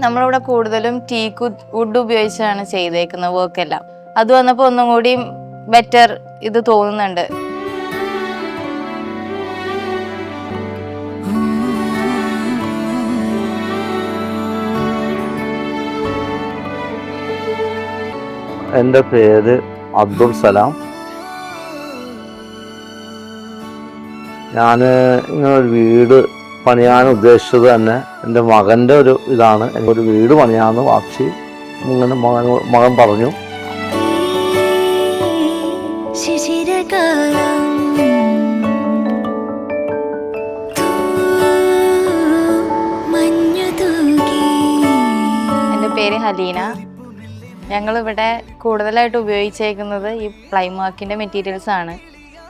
നമ്മളിവിടെ കൂടുതലും teak wood ഉപയോഗിച്ചാണ് ചെയ്തേക്കുന്നത് വർക്കെല്ലാം. അത് വന്നപ്പോൾ ഒന്നും കൂടി ബെറ്റർ ഇത് തോന്നുന്നുണ്ട്. എൻ്റെ പേര് അബ്ദുൾ സലാം. ഞാൻ ഇങ്ങനൊരു വീട് പണിയാൻ ഉദ്ദേശിച്ചത് തന്നെ എൻ്റെ മകൻ്റെ ഒരു ഇതാണ്. ഒരു വീട് പണിയാന്ന് വാശി ഇങ്ങനെ മകൻ പറഞ്ഞു. എൻ്റെ പേര് ഹലീന. ഞങ്ങളിവിടെ കൂടുതലായിട്ട് ഉപയോഗിച്ചേക്കുന്നത് ഈ പ്ലൈമാർക്കിൻ്റെ മെറ്റീരിയൽസ് ആണ്.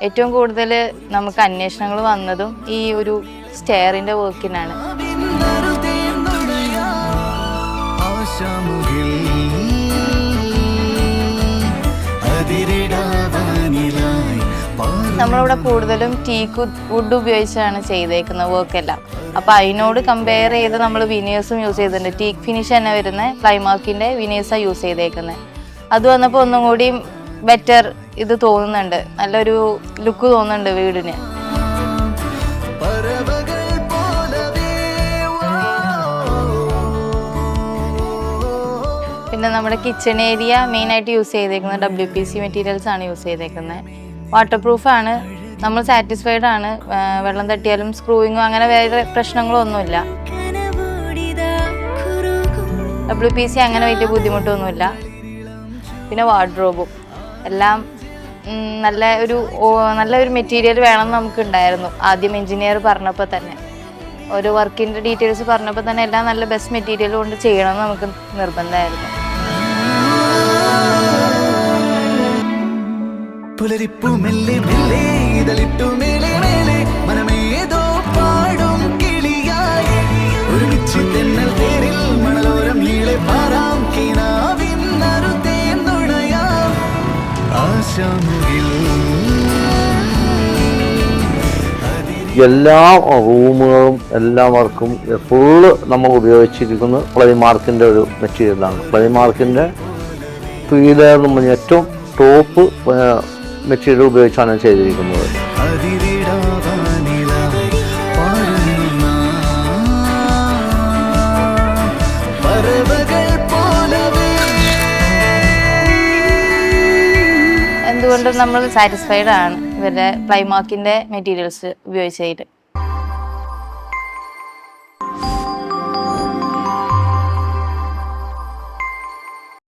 ഏറ്റവും കൂടുതൽ നമുക്ക് അന്വേഷണങ്ങൾ വന്നതും ഈ ഒരു സ്റ്റെയറിൻ്റെ വർക്കിനാണ്. നമ്മളിവിടെ കൂടുതലും ടീക്ക് വുഡ് ഉപയോഗിച്ചാണ് ചെയ്തേക്കുന്നത് വർക്കെല്ലാം. അപ്പോൾ അതിനോട് കമ്പയർ ചെയ്ത് നമ്മൾ വിനീഴ്സും യൂസ് ചെയ്തിട്ടുണ്ട്. ടീക്ക് ഫിനിഷ് തന്നെ വരുന്ന പ്ലൈമാർക്കിൻ്റെ വിനീഴ്സാണ് യൂസ് ചെയ്തേക്കുന്നത്. അത് വന്നപ്പോൾ ഒന്നും കൂടി ബെറ്റർ ഇത് തോന്നുന്നുണ്ട്. നല്ലൊരു ലുക്ക് തോന്നുന്നുണ്ട് വീടിന്. പിന്നെ നമ്മുടെ കിച്ചൺ ഏരിയ മെയിനായിട്ട് യൂസ് ചെയ്തേക്കുന്നത് WPC മെറ്റീരിയൽസ് ആണ് യൂസ് ചെയ്തേക്കുന്നത്. വാട്ടർ പ്രൂഫാണ്. നമ്മൾ സാറ്റിസ്ഫൈഡ് ആണ്. വെള്ളം തട്ടിയാലും സ്ക്രൂയിങ്ങോ അങ്ങനെ വേറെ പ്രശ്നങ്ങളോ ഒന്നുമില്ല. WPC അങ്ങനെ വലിയ ബുദ്ധിമുട്ടൊന്നുമില്ല. പിന്നെ വാർഡ്രോബും എല്ലാം നല്ലൊരു മെറ്റീരിയൽ വേണമെന്ന് നമുക്കുണ്ടായിരുന്നു. ആദ്യം എഞ്ചിനീയർ പറഞ്ഞപ്പോൾ തന്നെ ഒരു വർക്കിൻ്റെ ഡീറ്റെയിൽസ് പറഞ്ഞപ്പോൾ തന്നെ എല്ലാം നല്ല ബെസ്റ്റ് മെറ്റീരിയൽ കൊണ്ട് ചെയ്യണമെന്ന് നമുക്ക് നിർബന്ധമായിരുന്നു. എല്ലാ റൂമുകളും എല്ലാ വർക്കും ഫുള്ള് നമ്മൾ ഉപയോഗിച്ചിരിക്കുന്നത് പ്ലൈമാർക്കിൻ്റെ ഒരു മെറ്റീരിയലാണ്. പ്ലൈമാർക്കിൻ്റെ 3 ലെയർ എന്ന് പറഞ്ഞ ഏറ്റവും ടോപ്പ് മെറ്റീരിയൽ ഉപയോഗിച്ചാണ് ചെയ്തിരിക്കുന്നത്. എന്തുകൊണ്ടും നമ്മൾ സാറ്റിസ്ഫൈഡ് ആണ് ഇവരുടെ പ്ലൈമാർക്കിൻ്റെ മെറ്റീരിയൽസ് ഉപയോഗിച്ചതിൽ.